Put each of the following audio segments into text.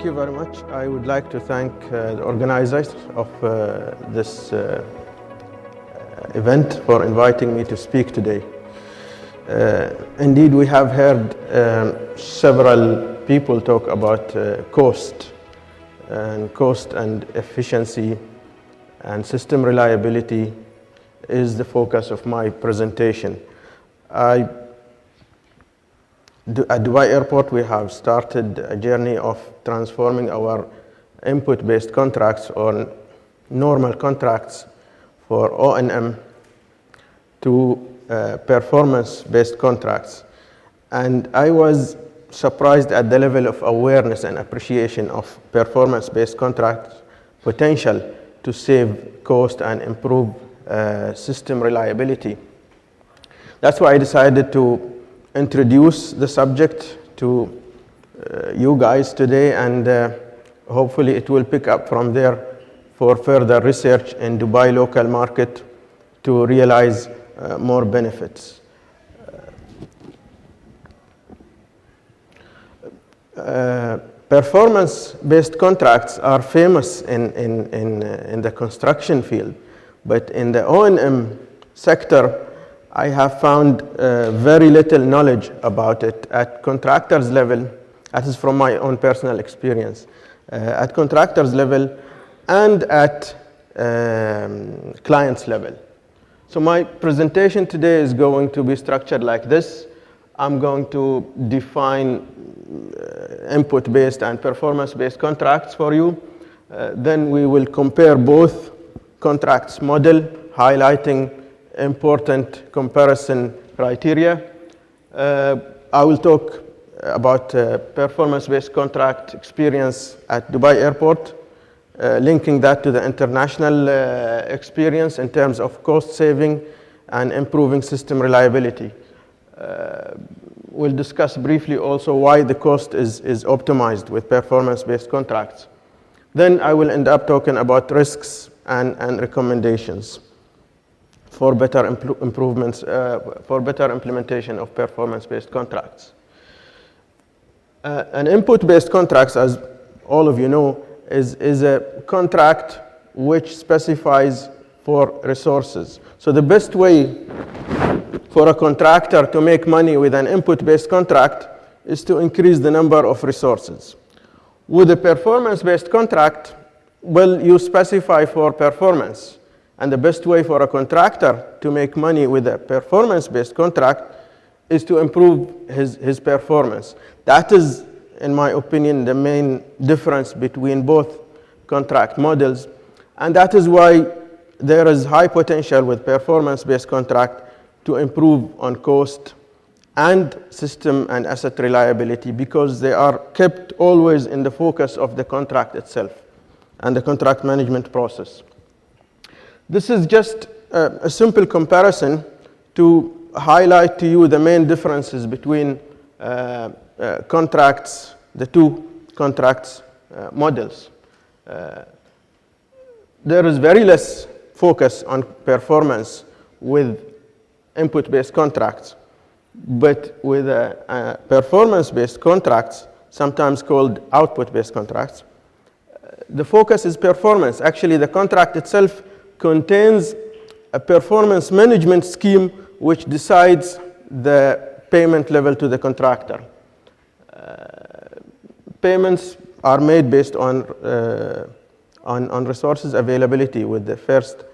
Thank you very much. I would like to thank the organizers of this event for inviting me to speak today. Indeed, we have heard several people talk about cost and efficiency, and system reliability is the focus of my presentation. At Dubai Airport, we have started a journey of transforming our input-based contracts or normal contracts for O&M to performance-based contracts. And I was surprised at the level of awareness and appreciation of performance-based contracts' potential to save cost and improve system reliability. That's why I decided to introduce the subject to you guys today, and hopefully it will pick up from there for further research in Dubai local market to realize more benefits. Performance-based contracts are famous in the construction field, but in the O&M sector, I have found very little knowledge about it at contractors level. That is from my own personal experience. At contractors level and at clients level. So my presentation today is going to be structured like this. I'm going to define input-based and performance-based contracts for you. Then we will compare both contracts model, highlighting important comparison criteria. I will talk about performance-based contract experience at Dubai Airport, linking that to the international experience in terms of cost saving and improving system reliability. We'll discuss briefly also why the cost is optimized with performance-based contracts. Then I will end up talking about risks and recommendations for better improvements, for better implementation of performance-based contracts. An input-based contracts, as all of you know, is a contract which specifies for resources. So the best way for a contractor to make money with an input-based contract is to increase the number of resources. With a performance-based contract, well, you specify for performance. And the best way for a contractor to make money with a performance-based contract is to improve his performance. That is, in my opinion, the main difference between both contract models. And that is why there is high potential with performance-based contract to improve on cost and system and asset reliability, because they are kept always in the focus of the contract itself and the contract management process. This is just a simple comparison to highlight to you the main differences between contracts, the two contracts models. There is very less focus on performance with input-based contracts, but with performance-based contracts, sometimes called output-based contracts, the focus is performance. Actually, the contract itself contains a performance management scheme which decides the payment level to the contractor. Payments are made based on resources availability with the first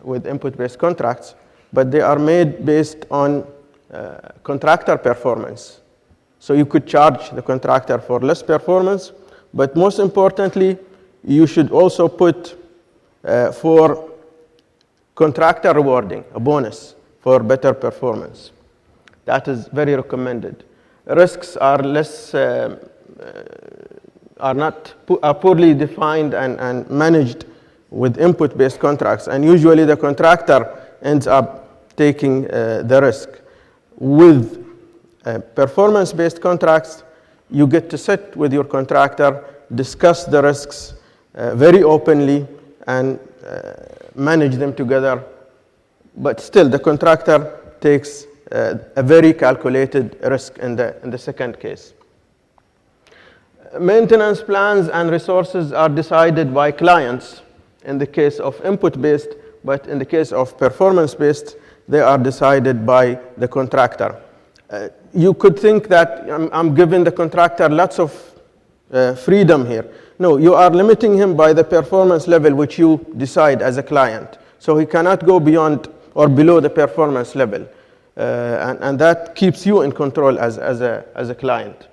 with input-based contracts, but they are made based on contractor performance. So you could charge the contractor for less performance, but most importantly, you should also put for contractor rewarding, a bonus for better performance. That is very recommended. Risks are less, are poorly defined and managed with input-based contracts, and usually the contractor ends up taking the risk. With performance-based contracts, you get to sit with your contractor, discuss the risks very openly, and manage them together. But still, the contractor takes a very calculated risk in the second case. Maintenance plans and resources are decided by clients in the case of input-based, but in the case of performance-based, they are decided by the contractor. You could think that I'm giving the contractor lots of freedom here. No, you are limiting him by the performance level which you decide as a client. So he cannot go beyond or below the performance level. And that keeps you in control as a client.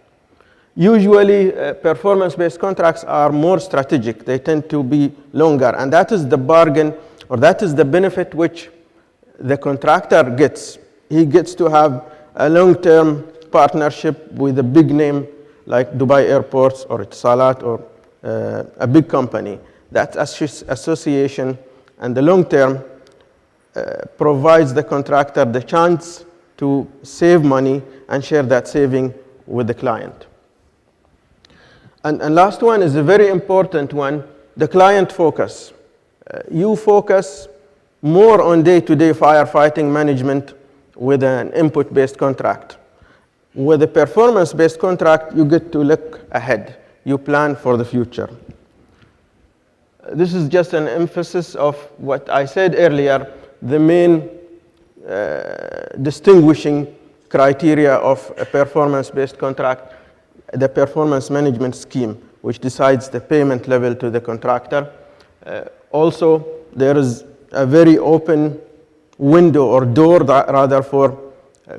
Usually, performance-based contracts are more strategic. They tend to be longer. And that is the bargain, or that is the benefit which the contractor gets. He gets to have a long-term partnership with a big name like Dubai Airports or Etisalat or a big company. That association and the long-term provides the contractor the chance to save money and share that saving with the client. And last one is a very important one, the client focus. You focus more on day-to-day firefighting management with an input-based contract. With a performance-based contract, you get to look ahead. You plan for the future. This is just an emphasis of what I said earlier, the main distinguishing criteria of a performance-based contract, the performance management scheme, which decides the payment level to the contractor. Also, there is a very open window or door rather for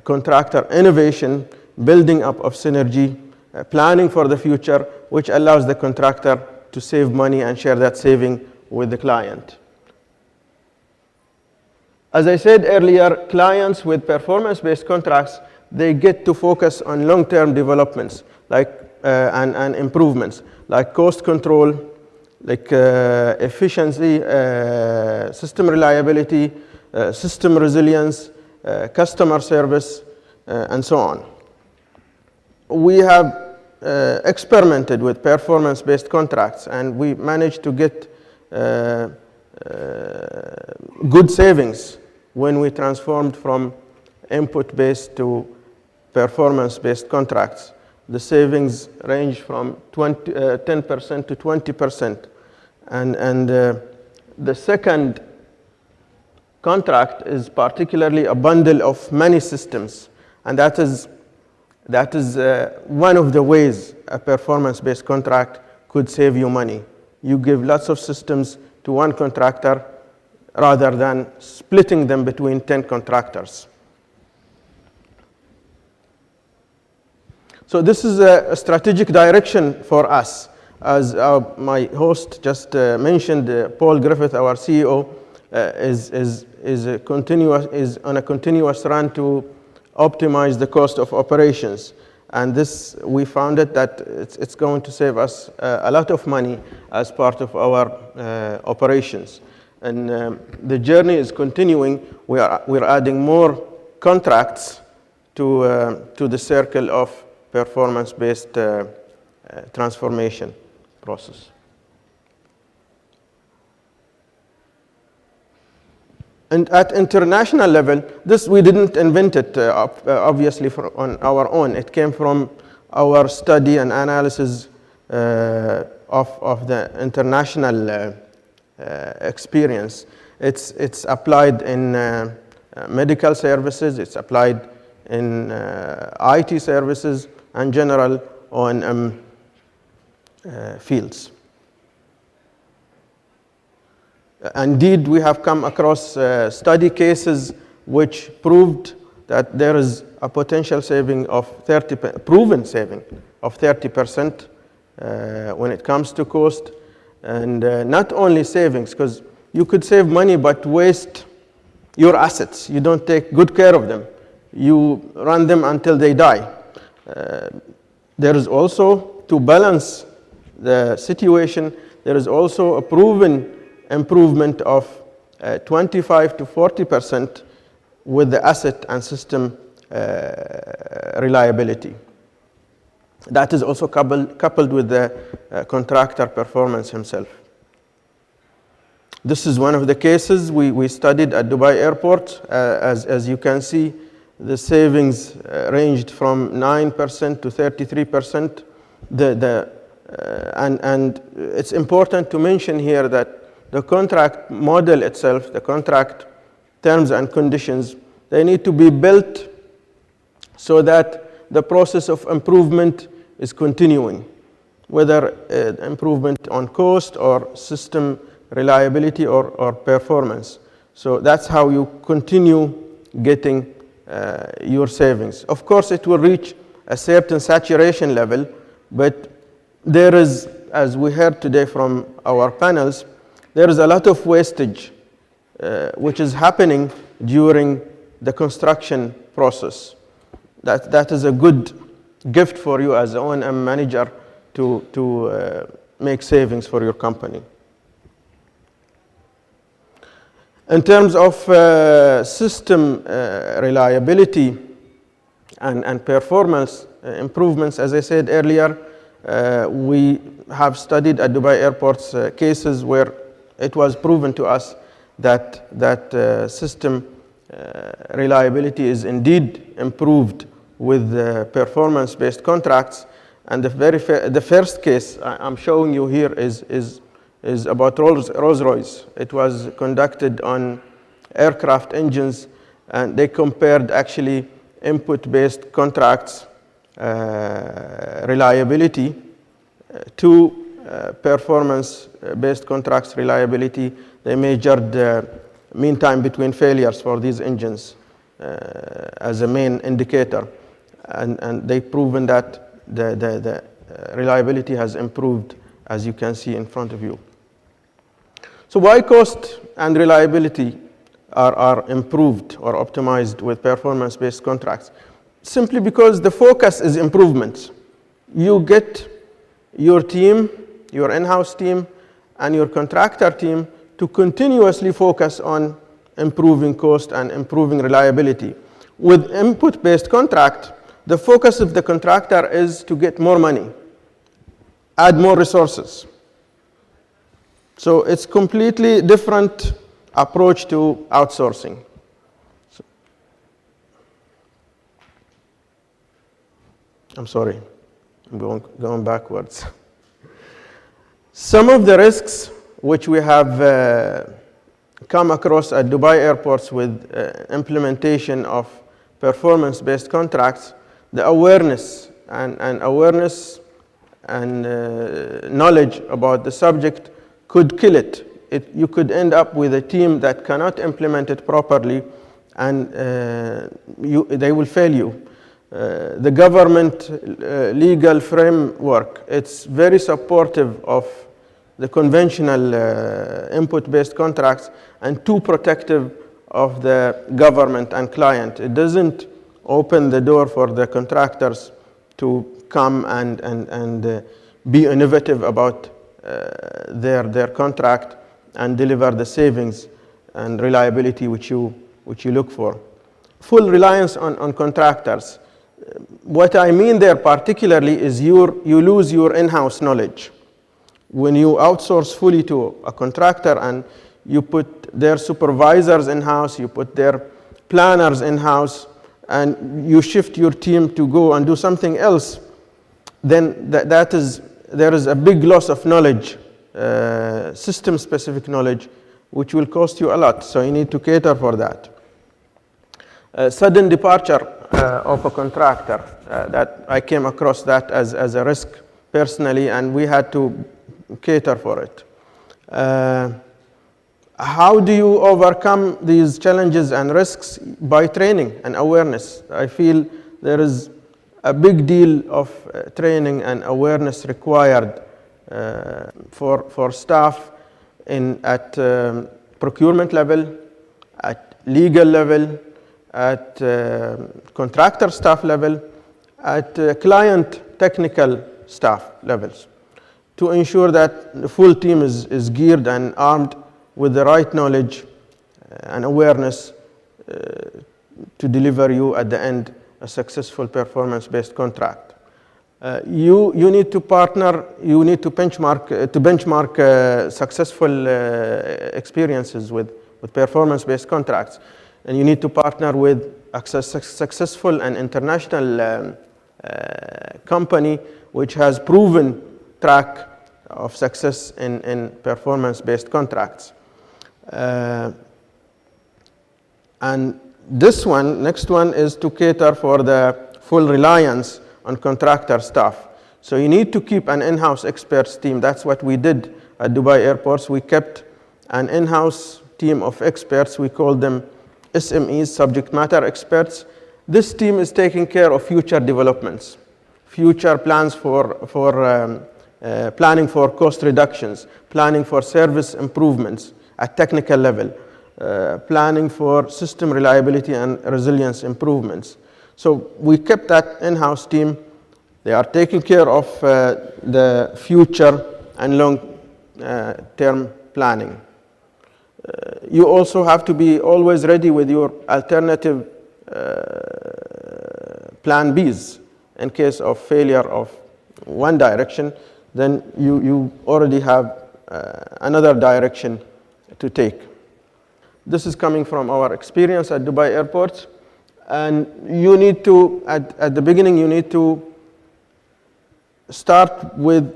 contractor innovation, building up of synergy, planning for the future, which allows the contractor to save money and share that saving with the client. As I said earlier, clients with performance-based contracts, they get to focus on long-term developments and improvements, like cost control, like efficiency, system reliability, system resilience, customer service, and so on. We have experimented with performance-based contracts, and we managed to get good savings when we transformed from input-based to performance-based contracts. The savings range from 10% to 20%. And the second contract is particularly a bundle of many systems. And that is one of the ways a performance-based contract could save you money. You give lots of systems to one contractor rather than splitting them between 10 contractors. So this is a strategic direction for us. As my host just mentioned, Paul Griffith, our CEO, is on a continuous run to optimize the cost of operations. And this, we found that it's going to save us a lot of money as part of our operations. And the journey is continuing. We're adding more contracts to the circle of performance-based transformation process. And at international level, this we didn't invent it, obviously, on our own. It came from our study and analysis of the international experience. It's applied in medical services. It's applied in IT services and general O&M fields. Indeed, we have come across study cases which proved that there is a potential saving of proven saving of 30% when it comes to cost. And not only savings, because you could save money but waste your assets. You don't take good care of them. You run them until they die. There is also, to balance the situation, there is also a proven improvement of 25 to 40% with the asset and system reliability. That is also coupled with the contractor performance himself. This is one of the cases we studied at Dubai Airport. As you can see, the savings ranged from 9% to 33%. The And it's important to mention here that the contract model itself, the contract terms and conditions, they need to be built so that the process of improvement is continuing, whether improvement on cost or system reliability or performance. So that's how you continue getting your savings. Of course, it will reach a certain saturation level, but there is, as we heard today from our panels, there is a lot of wastage which is happening during the construction process. That is a good gift for you as an O&M manager to make savings for your company. In terms of system reliability and performance improvements, as I said earlier, we have studied at Dubai Airport's cases where it was proven to us that system reliability is indeed improved with performance-based contracts. And the first case I'm showing you here is about Rolls-Royce. It was conducted on aircraft engines, and they compared actually input-based contracts reliability to performance-based contracts reliability. They measured mean time between failures for these engines as a main indicator, and they've proven that the reliability has improved, as you can see in front of you. So why cost and reliability are improved or optimized with performance-based contracts? Simply because the focus is improvements. You get your team, your in-house team, and your contractor team to continuously focus on improving cost and improving reliability. With input-based contract, the focus of the contractor is to get more money, add more resources. So it's completely different approach to outsourcing. I'm sorry, I'm going backwards. Some of the risks which we have come across at Dubai airports with implementation of performance-based contracts, the awareness and knowledge about the subject could kill it. You could end up with a team that cannot implement it properly, and they will fail you. The government legal framework, it's very supportive of the conventional input-based contracts and too protective of the government and client. It doesn't open the door for the contractors to come and be innovative about their contract and deliver the savings and reliability which you look for. Full reliance on contractors. What I mean there particularly is you lose your in-house knowledge. When you outsource fully to a contractor and you put their supervisors in-house, you put their planners in-house, and you shift your team to go and do something else, then there is a big loss of knowledge, system-specific knowledge, which will cost you a lot. So you need to cater for that. Sudden departure of a contractor, that I came across that as a risk personally, and we had to cater for it. How do you overcome these challenges and risks? By training and awareness. I feel there is a big deal of training and awareness required for staff at procurement level, at legal level, at contractor staff level, at client technical staff levels, to ensure that the full team is geared and armed with the right knowledge and awareness to deliver you at the end a successful performance-based contract. You need to partner, you need to benchmark successful experiences with performance-based contracts, and you need to partner with a successful and international company which has proven track of success in performance-based contracts. And this one, next one, is to cater for the full reliance on contractor staff. So you need to keep an in-house experts team. That's what we did at Dubai airports. We kept an in-house team of experts. We called them SMEs, subject matter experts. This team is taking care of future developments, future plans planning for cost reductions, planning for service improvements at technical level, planning for system reliability and resilience improvements. So we kept that in-house team. They are taking care of the future and long-term planning. You also have to be always ready with your alternative plan Bs. In case of failure of one direction, then you already have another direction to take. This is coming from our experience at Dubai airports. And you need to, at the beginning, you need to start with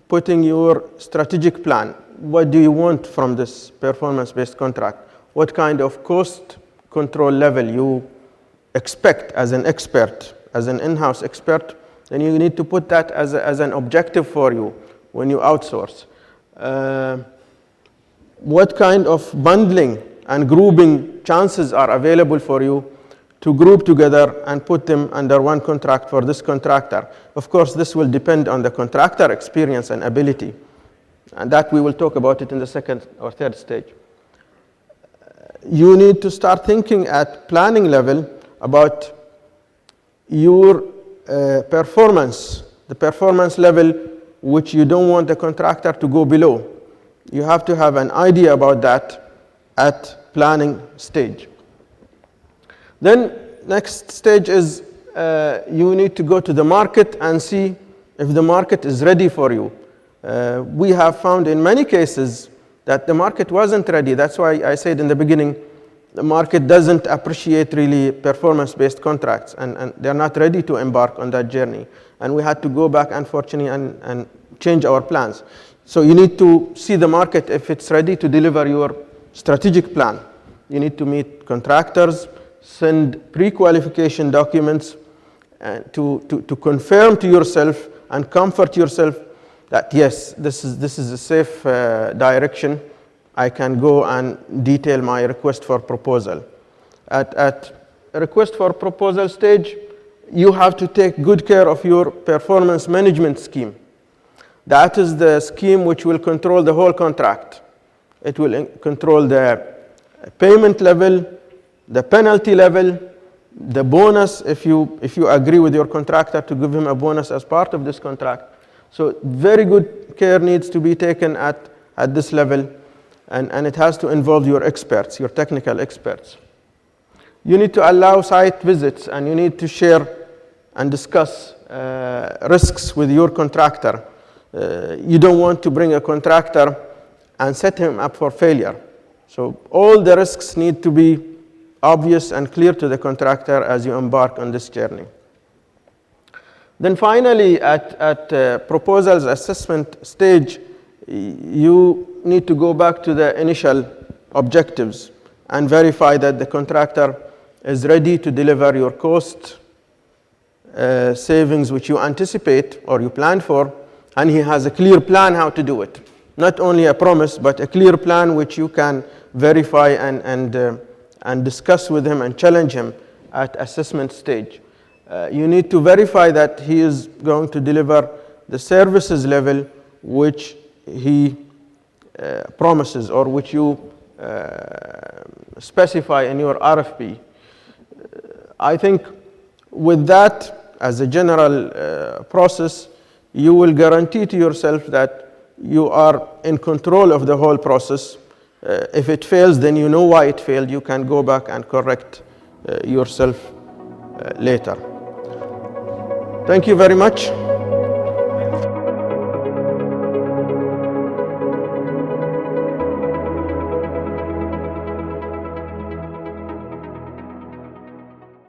putting your strategic plan. What do you want from this performance-based contract? What kind of cost control level you expect as an expert, as an in-house expert? Then you need to put that as an objective for you when you outsource. What kind of bundling and grouping chances are available for you to group together and put them under one contract for this contractor? Of course, this will depend on the contractor experience and ability. And that we will talk about it in the second or third stage. You need to start thinking at planning level about your performance, the performance level which you don't want the contractor to go below. You have to have an idea about that at planning stage. Then next stage is you need to go to the market and see if the market is ready for you. We have found in many cases that the market wasn't ready. That's why I said in the beginning, the market doesn't appreciate really performance-based contracts, and they're not ready to embark on that journey. And we had to go back, unfortunately, and change our plans. So you need to see the market if it's ready to deliver your strategic plan. You need to meet contractors, send pre-qualification documents to confirm to yourself and comfort yourself that yes, this is a safe direction. I can go and detail my request for proposal. At request for proposal stage, you have to take good care of your performance management scheme. That is the scheme which will control the whole contract. It will control the payment level, the penalty level, the bonus if you agree with your contractor to give him a bonus as part of this contract. So very good care needs to be taken at this level, and it has to involve your experts, your technical experts. You need to allow site visits, and you need to share and discuss risks with your contractor. You don't want to bring a contractor and set him up for failure. So all the risks need to be obvious and clear to the contractor as you embark on this journey. Then finally, at proposals assessment stage, you need to go back to the initial objectives and verify that the contractor is ready to deliver your cost savings which you anticipate or you plan for, and he has a clear plan how to do it. Not only a promise, but a clear plan which you can verify and discuss with him and challenge him at assessment stage. You need to verify that he is going to deliver the services level which he promises or which you specify in your RFP. I think with that, as a general process, you will guarantee to yourself that you are in control of the whole process. If it fails, then you know why it failed. You can go back and correct yourself later. Thank you very much.